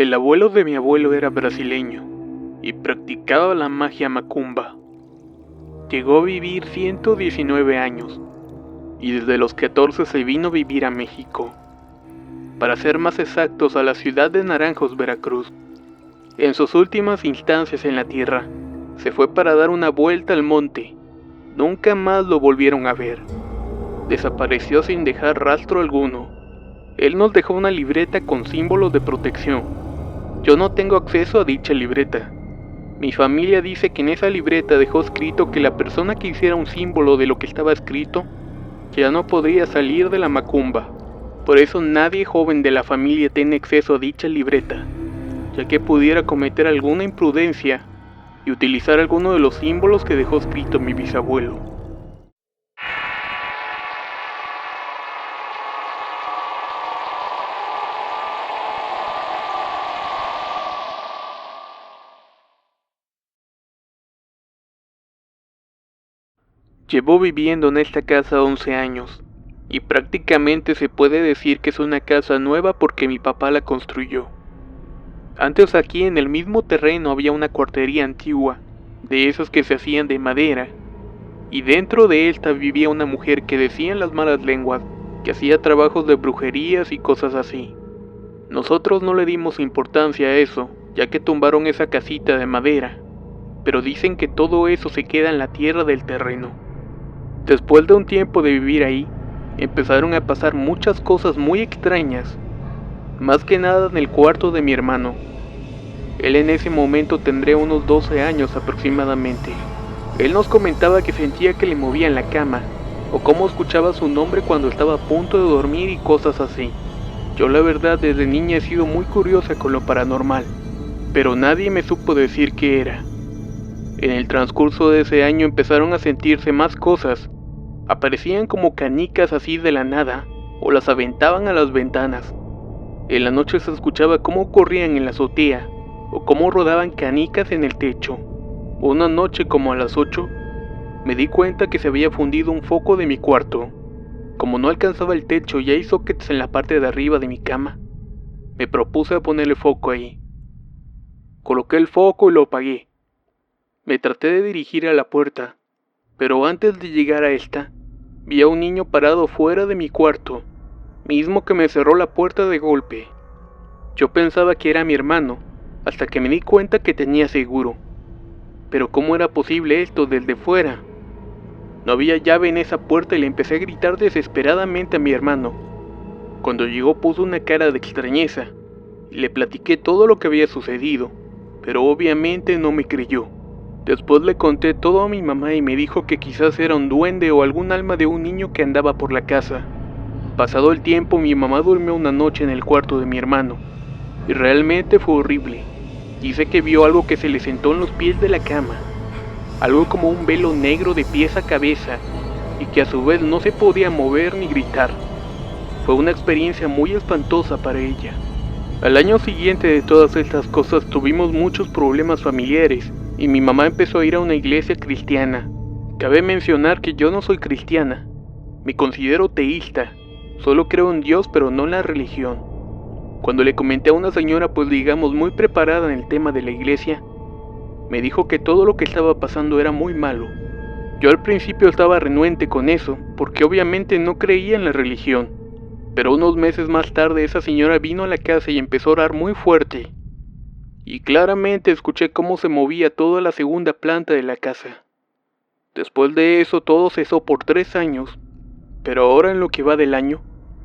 El abuelo de mi abuelo era brasileño y practicaba la magia macumba. Llegó a vivir 119 años y desde los 14 se vino a vivir a México. Para ser más exactos, a la ciudad de Naranjos, Veracruz. En sus últimas instancias en la tierra, se fue para dar una vuelta al monte. Nunca más lo volvieron a ver. Desapareció sin dejar rastro alguno. Él nos dejó una libreta con símbolos de protección. Yo no tengo acceso a dicha libreta. Mi familia dice que en esa libreta dejó escrito que la persona que hiciera un símbolo de lo que estaba escrito ya no podría salir de la macumba. Por eso nadie joven de la familia tiene acceso a dicha libreta, ya que pudiera cometer alguna imprudencia y utilizar alguno de los símbolos que dejó escrito mi bisabuelo. Llevo viviendo en esta casa 11 años, y prácticamente se puede decir que es una casa nueva porque mi papá la construyó. Antes aquí en el mismo terreno había una cuartería antigua, de esas que se hacían de madera, y dentro de esta vivía una mujer que decían las malas lenguas que hacía trabajos de brujerías y cosas así. Nosotros no le dimos importancia a eso, ya que tumbaron esa casita de madera, pero dicen que todo eso se queda en la tierra del terreno. Después de un tiempo de vivir ahí, empezaron a pasar muchas cosas muy extrañas, más que nada en el cuarto de mi hermano. Él en ese momento tendría unos 12 años aproximadamente. Él nos comentaba que sentía que le movían la cama, o cómo escuchaba su nombre cuando estaba a punto de dormir y cosas así. Yo la verdad desde niña he sido muy curiosa con lo paranormal, pero nadie me supo decir qué era. En el transcurso de ese año empezaron a sentirse más cosas. Aparecían como canicas así de la nada, o las aventaban a las ventanas. En la noche se escuchaba cómo corrían en la azotea, o cómo rodaban canicas en el techo. Una noche como a las 8, me di cuenta que se había fundido un foco de mi cuarto. Como no alcanzaba el techo y hay sockets en la parte de arriba de mi cama, me propuse a ponerle foco ahí. Coloqué el foco y lo apagué. Me traté de dirigir a la puerta, pero antes de llegar a esta, vi a un niño parado fuera de mi cuarto, mismo que me cerró la puerta de golpe. Yo pensaba que era mi hermano, hasta que me di cuenta que tenía seguro. Pero ¿cómo era posible esto desde fuera? No había llave en esa puerta y le empecé a gritar desesperadamente a mi hermano. Cuando llegó puso una cara de extrañeza, y le platiqué todo lo que había sucedido, pero obviamente no me creyó. Después le conté todo a mi mamá y me dijo que quizás era un duende o algún alma de un niño que andaba por la casa. Pasado el tiempo, mi mamá durmió una noche en el cuarto de mi hermano, y realmente fue horrible. Dice que vio algo que se le sentó en los pies de la cama, algo como un velo negro de pies a cabeza, y que a su vez no se podía mover ni gritar. Fue una experiencia muy espantosa para ella. Al año siguiente de todas estas cosas tuvimos muchos problemas familiares, y mi mamá empezó a ir a una iglesia cristiana. Cabe mencionar que yo no soy cristiana, me considero teísta, solo creo en Dios pero no en la religión. Cuando le comenté a una señora pues digamos muy preparada en el tema de la iglesia, me dijo que todo lo que estaba pasando era muy malo. Yo al principio estaba renuente con eso, porque obviamente no creía en la religión, pero unos meses más tarde esa señora vino a la casa y empezó a orar muy fuerte. Y claramente escuché cómo se movía toda la segunda planta de la casa. Después de eso todo cesó por 3 años, pero ahora en lo que va del año,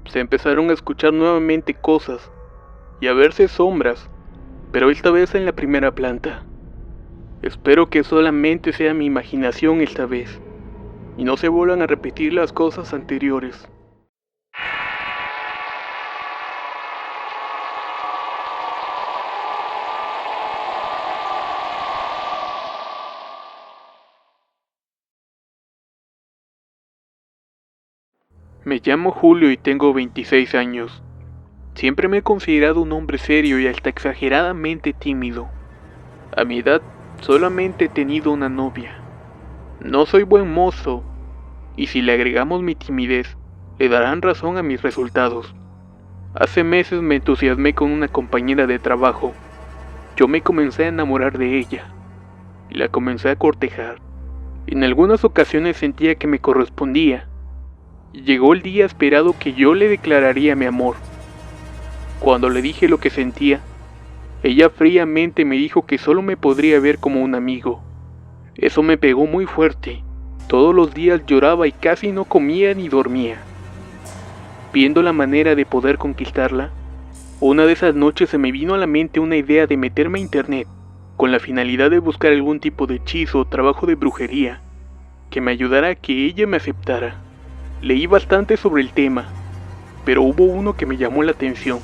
se empezaron a escuchar nuevamente cosas y a verse sombras, pero esta vez en la primera planta. Espero que solamente sea mi imaginación esta vez, y no se vuelvan a repetir las cosas anteriores. Me llamo Julio y tengo 26 años. Siempre me he considerado un hombre serio y hasta exageradamente tímido. A mi edad, solamente he tenido una novia. No soy buen mozo, y si le agregamos mi timidez, le darán razón a mis resultados. Hace meses me entusiasmé con una compañera de trabajo. Yo me comencé a enamorar de ella y la comencé a cortejar. En algunas ocasiones sentía que me correspondía. Y llegó el día esperado que yo le declararía mi amor. Cuando le dije lo que sentía, ella fríamente me dijo que solo me podría ver como un amigo. Eso me pegó muy fuerte. Todos los días lloraba y casi no comía ni dormía. Viendo la manera de poder conquistarla, una de esas noches se me vino a la mente una idea de meterme a internet, con la finalidad de buscar algún tipo de hechizo o trabajo de brujería, que me ayudara a que ella me aceptara. Leí bastante sobre el tema, pero hubo uno que me llamó la atención,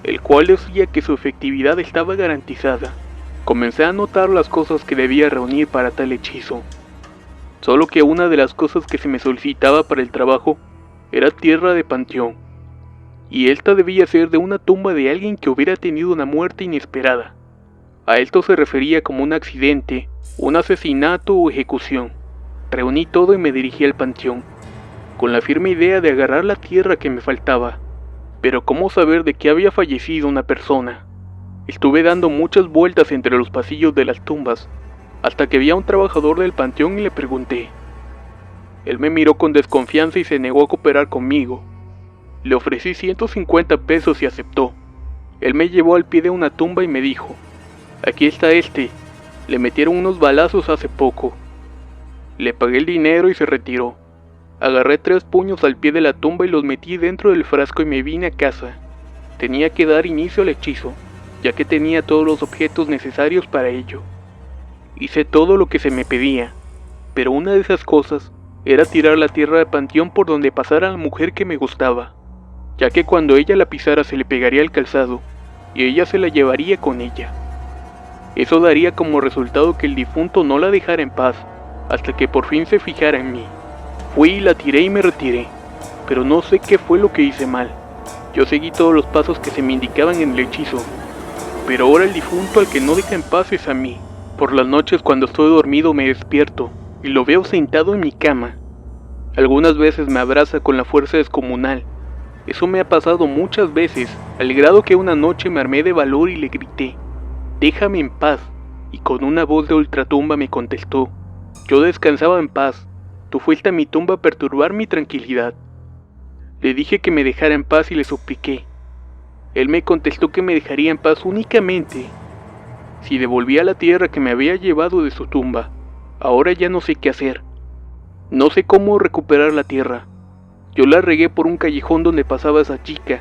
el cual decía que su efectividad estaba garantizada. Comencé a anotar las cosas que debía reunir para tal hechizo. Solo que una de las cosas que se me solicitaba para el trabajo era tierra de panteón, y esta debía ser de una tumba de alguien que hubiera tenido una muerte inesperada. A esto se refería como un accidente, un asesinato o ejecución. Reuní todo y me dirigí al panteón, con la firme idea de agarrar la tierra que me faltaba. Pero ¿cómo saber de qué había fallecido una persona? Estuve dando muchas vueltas entre los pasillos de las tumbas, hasta que vi a un trabajador del panteón y le pregunté. Él me miró con desconfianza y se negó a cooperar conmigo. Le ofrecí 150 pesos y aceptó. Él me llevó al pie de una tumba y me dijo, aquí está este, le metieron unos balazos hace poco. Le pagué el dinero y se retiró. Agarré 3 puños al pie de la tumba y los metí dentro del frasco y me vine a casa. Tenía que dar inicio al hechizo, ya que tenía todos los objetos necesarios para ello. Hice todo lo que se me pedía, pero una de esas cosas era tirar la tierra de panteón por donde pasara la mujer que me gustaba, ya que cuando ella la pisara se le pegaría el calzado, y ella se la llevaría con ella. Eso daría como resultado que el difunto no la dejara en paz, hasta que por fin se fijara en mí. Fui y la tiré y me retiré, pero no sé qué fue lo que hice mal. Yo seguí todos los pasos que se me indicaban en el hechizo, pero ahora el difunto al que no deja en paz es a mí. Por las noches cuando estoy dormido me despierto, y lo veo sentado en mi cama. Algunas veces me abraza con la fuerza descomunal. Eso me ha pasado muchas veces, al grado que una noche me armé de valor y le grité, déjame en paz, y con una voz de ultratumba me contestó, yo descansaba en paz, tú fuiste a mi tumba a perturbar mi tranquilidad. Le dije que me dejara en paz y le supliqué. Él me contestó que me dejaría en paz únicamente si devolvía la tierra que me había llevado de su tumba. Ahora ya no sé qué hacer. No sé cómo recuperar la tierra. Yo la regué por un callejón donde pasaba esa chica.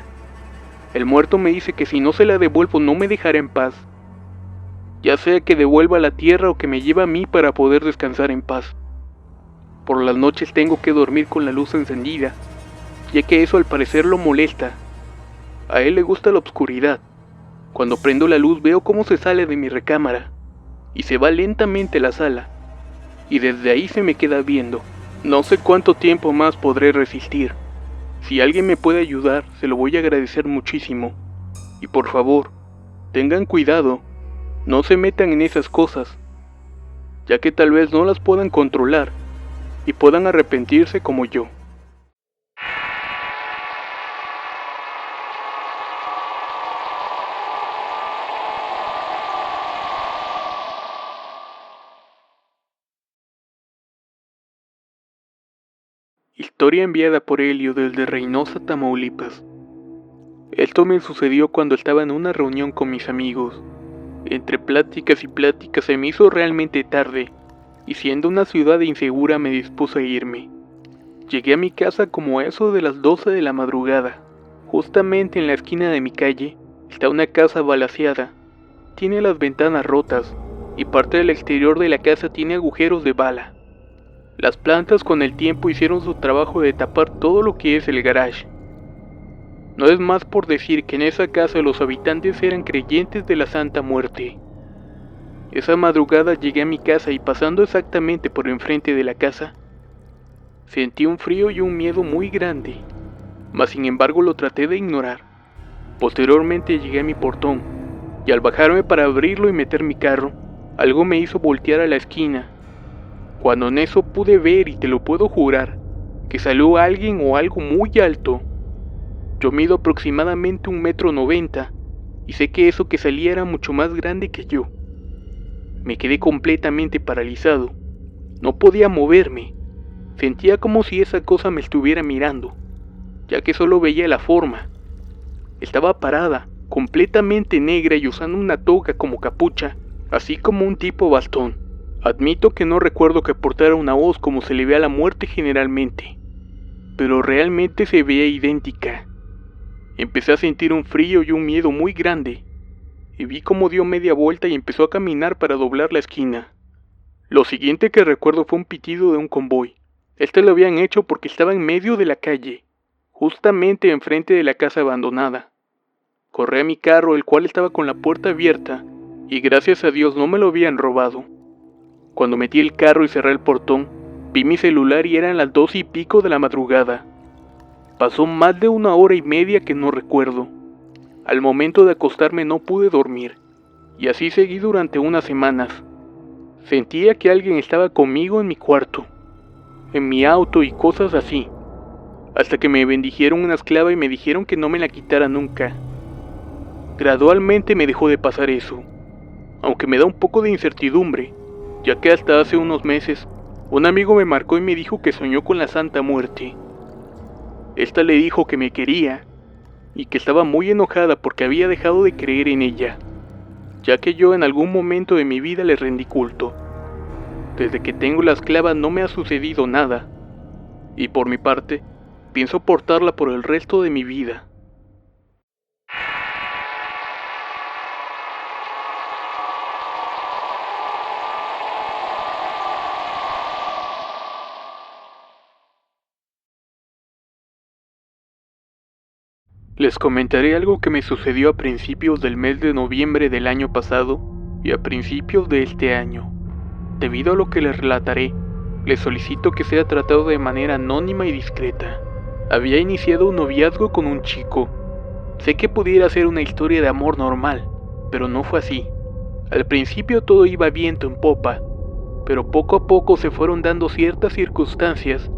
El muerto me dice que si no se la devuelvo no me dejará en paz. Ya sea que devuelva la tierra o que me lleve a mí para poder descansar en paz. Por las noches tengo que dormir con la luz encendida, ya que eso al parecer lo molesta. A él le gusta la oscuridad. Cuando prendo la luz veo cómo se sale de mi recámara y se va lentamente a la sala, y desde ahí se me queda viendo. No sé cuánto tiempo más podré resistir. Si alguien me puede ayudar, se lo voy a agradecer muchísimo. Y por favor, tengan cuidado, no se metan en esas cosas, ya que tal vez no las puedan controlar y puedan arrepentirse como yo. Historia enviada por Helio desde Reynosa, Tamaulipas. Esto me sucedió cuando estaba en una reunión con mis amigos. Entre pláticas y pláticas se me hizo realmente tarde, y siendo una ciudad insegura me dispuse a irme. Llegué a mi casa como a eso de las 12 de la madrugada. Justamente en la esquina de mi calle está una casa balaceada. Tiene las ventanas rotas, y parte del exterior de la casa tiene agujeros de bala. Las plantas con el tiempo hicieron su trabajo de tapar todo lo que es el garage. No es más por decir que en esa casa los habitantes eran creyentes de la Santa Muerte. Esa madrugada llegué a mi casa y pasando exactamente por enfrente de la casa, sentí un frío y un miedo muy grande, mas sin embargo lo traté de ignorar. Posteriormente llegué a mi portón, y al bajarme para abrirlo y meter mi carro, algo me hizo voltear a la esquina. Cuando en eso pude ver, y te lo puedo jurar, que salió alguien o algo muy alto. Yo mido aproximadamente 1,90 m y sé que eso que salía era mucho más grande que yo. Me quedé completamente paralizado. No podía moverme. Sentía como si esa cosa me estuviera mirando, ya que solo veía la forma. Estaba parada, completamente negra y usando una toga como capucha, así como un tipo bastón. Admito que no recuerdo que portara una hoz como se le ve a la muerte generalmente, pero realmente se veía idéntica. Empecé a sentir un frío y un miedo muy grande, y vi cómo dio media vuelta y empezó a caminar para doblar la esquina. Lo siguiente que recuerdo fue un pitido de un convoy. Este lo habían hecho porque estaba en medio de la calle, justamente enfrente de la casa abandonada. Corrí a mi carro, el cual estaba con la puerta abierta, y gracias a Dios no me lo habían robado. Cuando metí el carro y cerré el portón, vi mi celular y eran las 2:00 de la madrugada. Pasó más de 1 hora y media que no recuerdo. Al momento de acostarme no pude dormir, y así seguí durante unas semanas. Sentía que alguien estaba conmigo en mi cuarto, en mi auto y cosas así, hasta que me bendijeron una esclava y me dijeron que no me la quitara nunca. Gradualmente me dejó de pasar eso, aunque me da un poco de incertidumbre, ya que hasta hace unos meses, un amigo me marcó y me dijo que soñó con la Santa Muerte. Esta le dijo que me quería, y que estaba muy enojada porque había dejado de creer en ella, ya que yo en algún momento de mi vida le rendí culto. Desde que tengo la esclava no me ha sucedido nada, y por mi parte, pienso portarla por el resto de mi vida. Les comentaré algo que me sucedió a principios del mes de noviembre del año pasado y a principios de este año. Debido a lo que les relataré, les solicito que sea tratado de manera anónima y discreta. Había iniciado un noviazgo con un chico. Sé que pudiera ser una historia de amor normal, pero no fue así. Al principio todo iba viento en popa, pero poco a poco se fueron dando ciertas circunstancias,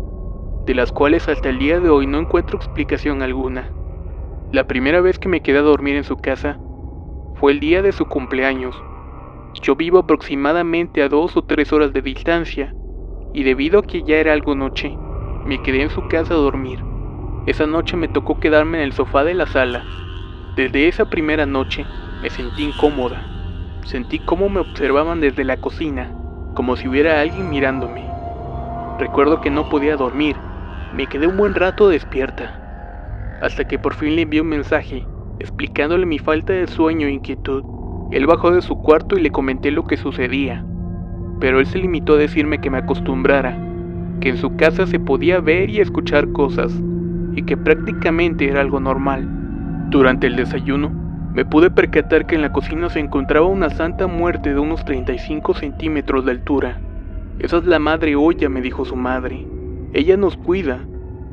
de las cuales hasta el día de hoy no encuentro explicación alguna. La primera vez que me quedé a dormir en su casa fue el día de su cumpleaños. Yo vivo aproximadamente a 2 o 3 horas de distancia, y debido a que ya era algo noche, me quedé en su casa a dormir. Esa noche me tocó quedarme en el sofá de la sala. Desde esa primera noche me sentí incómoda. Sentí cómo me observaban desde la cocina, como si hubiera alguien mirándome. Recuerdo que no podía dormir, me quedé un buen rato despierta, hasta que por fin le envié un mensaje, explicándole mi falta de sueño e inquietud. Él bajó de su cuarto y le comenté lo que sucedía, pero él se limitó a decirme que me acostumbrara, que en su casa se podía ver y escuchar cosas, y que prácticamente era algo normal. Durante el desayuno, me pude percatar que en la cocina se encontraba una Santa Muerte de unos 35 centímetros de altura. Esa es la Madre Olla, me dijo su madre. Ella nos cuida,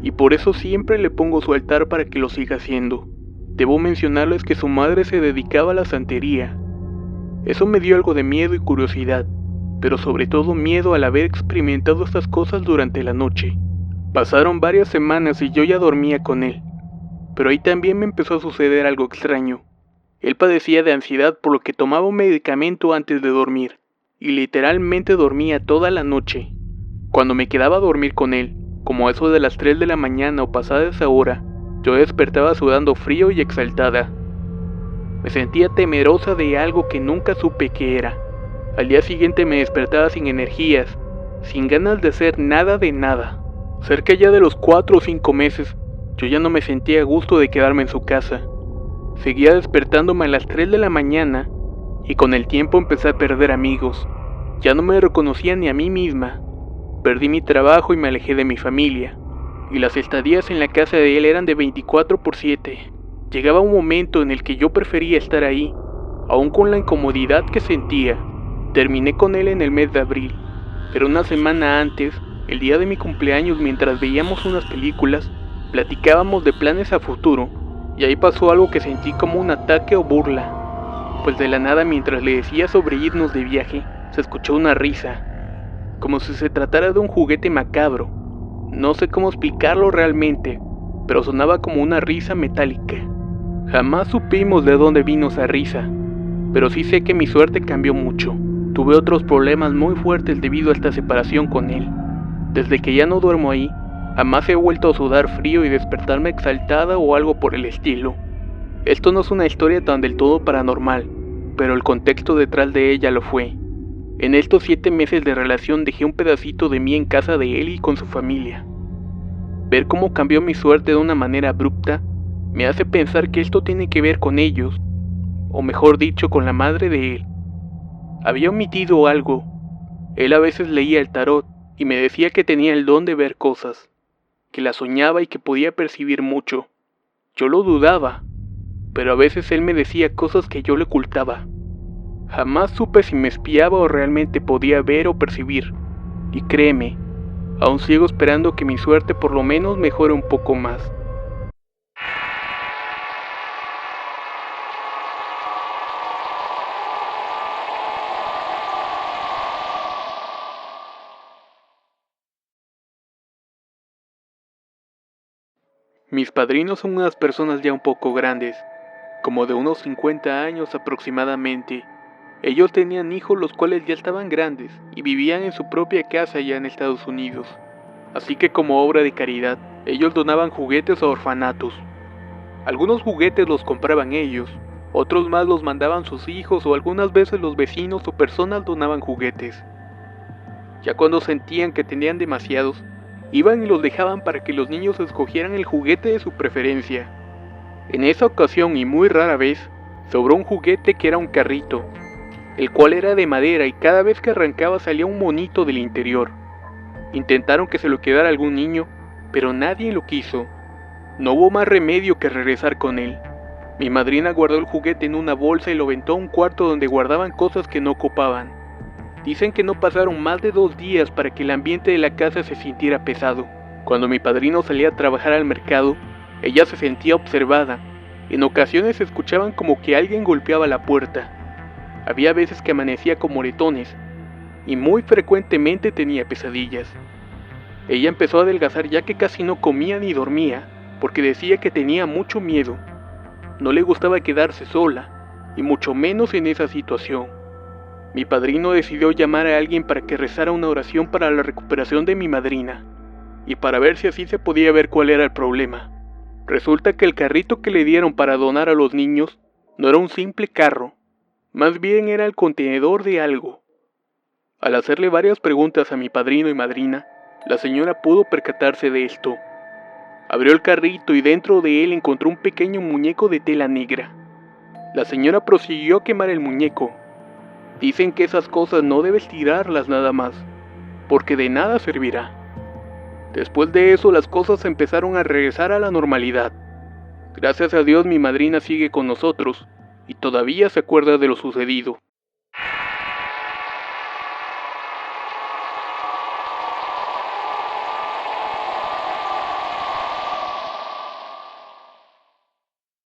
y por eso siempre le pongo su altar para que lo siga haciendo. Debo mencionarles que su madre se dedicaba a la santería. Eso me dio algo de miedo y curiosidad, pero sobre todo miedo al haber experimentado estas cosas durante la noche. Pasaron varias semanas y yo ya dormía con él, pero ahí también me empezó a suceder algo extraño. Él padecía de ansiedad, por lo que tomaba un medicamento antes de dormir, y literalmente dormía toda la noche. Cuando me quedaba a dormir con él, como a eso de las 3 de la mañana o pasada esa hora, yo despertaba sudando frío y exaltada. Me sentía temerosa de algo que nunca supe qué era. Al día siguiente me despertaba sin energías, sin ganas de hacer nada de nada. Cerca ya de los 4 o 5 meses, yo ya no me sentía a gusto de quedarme en su casa. Seguía despertándome a las 3 de la mañana y con el tiempo empecé a perder amigos. Ya no me reconocía ni a mí misma. Perdí mi trabajo y me alejé de mi familia, y las estadías en la casa de él eran de 24/7. Llegaba un momento en el que yo prefería estar ahí, aún con la incomodidad que sentía. Terminé con él en el mes de abril, pero una semana antes, el día de mi cumpleaños, mientras veíamos unas películas, platicábamos de planes a futuro, y ahí pasó algo que sentí como un ataque o burla, pues de la nada, mientras le decía sobre irnos de viaje, se escuchó una risa, como si se tratara de un juguete macabro. No sé cómo explicarlo realmente, pero sonaba como una risa metálica. Jamás supimos de dónde vino esa risa, pero sí sé que mi suerte cambió mucho. Tuve otros problemas muy fuertes debido a esta separación con él. Desde que ya no duermo ahí, jamás he vuelto a sudar frío y despertarme exaltada o algo por el estilo. Esto no es una historia tan del todo paranormal, pero el contexto detrás de ella lo fue. En estos 7 meses de relación dejé un pedacito de mí en casa de él y con su familia. Ver cómo cambió mi suerte de una manera abrupta me hace pensar que esto tiene que ver con ellos, o mejor dicho, con la madre de él. Había omitido algo. Él a veces leía el tarot y me decía que tenía el don de ver cosas, que las soñaba y que podía percibir mucho. Yo lo dudaba, pero a veces él me decía cosas que yo le ocultaba. Jamás supe si me espiaba o realmente podía ver o percibir, y créeme, aún sigo esperando que mi suerte por lo menos mejore un poco más. Mis padrinos son unas personas ya un poco grandes, como de unos 50 años aproximadamente. Ellos tenían hijos los cuales ya estaban grandes y vivían en su propia casa allá en Estados Unidos. Así que como obra de caridad, ellos donaban juguetes a orfanatos. Algunos juguetes los compraban ellos, otros más los mandaban sus hijos o algunas veces los vecinos o personas donaban juguetes. Ya cuando sentían que tenían demasiados, iban y los dejaban para que los niños escogieran el juguete de su preferencia. En esa ocasión y muy rara vez, sobró un juguete que era un carrito, el cual era de madera y cada vez que arrancaba salía un monito del interior. Intentaron que se lo quedara algún niño, pero nadie lo quiso. No hubo más remedio que regresar con él. Mi madrina guardó el juguete en una bolsa y lo aventó a un cuarto donde guardaban cosas que no ocupaban. Dicen que no pasaron más de 2 días para que el ambiente de la casa se sintiera pesado. Cuando mi padrino salía a trabajar al mercado, ella se sentía observada. En ocasiones se escuchaban como que alguien golpeaba la puerta. Había veces que amanecía con moretones y muy frecuentemente tenía pesadillas. Ella empezó a adelgazar ya que casi no comía ni dormía, porque decía que tenía mucho miedo. No le gustaba quedarse sola, y mucho menos en esa situación. Mi padrino decidió llamar a alguien para que rezara una oración para la recuperación de mi madrina, y para ver si así se podía ver cuál era el problema. Resulta que el carrito que le dieron para donar a los niños no era un simple carro, más bien era el contenedor de algo. Al hacerle varias preguntas a mi padrino y madrina, la señora pudo percatarse de esto. Abrió el carrito y dentro de él encontró un pequeño muñeco de tela negra. La señora prosiguió a quemar el muñeco. Dicen que esas cosas no debes tirarlas nada más, porque de nada servirá. Después de eso las cosas empezaron a regresar a la normalidad. Gracias a Dios mi madrina sigue con nosotros y todavía se acuerda de lo sucedido.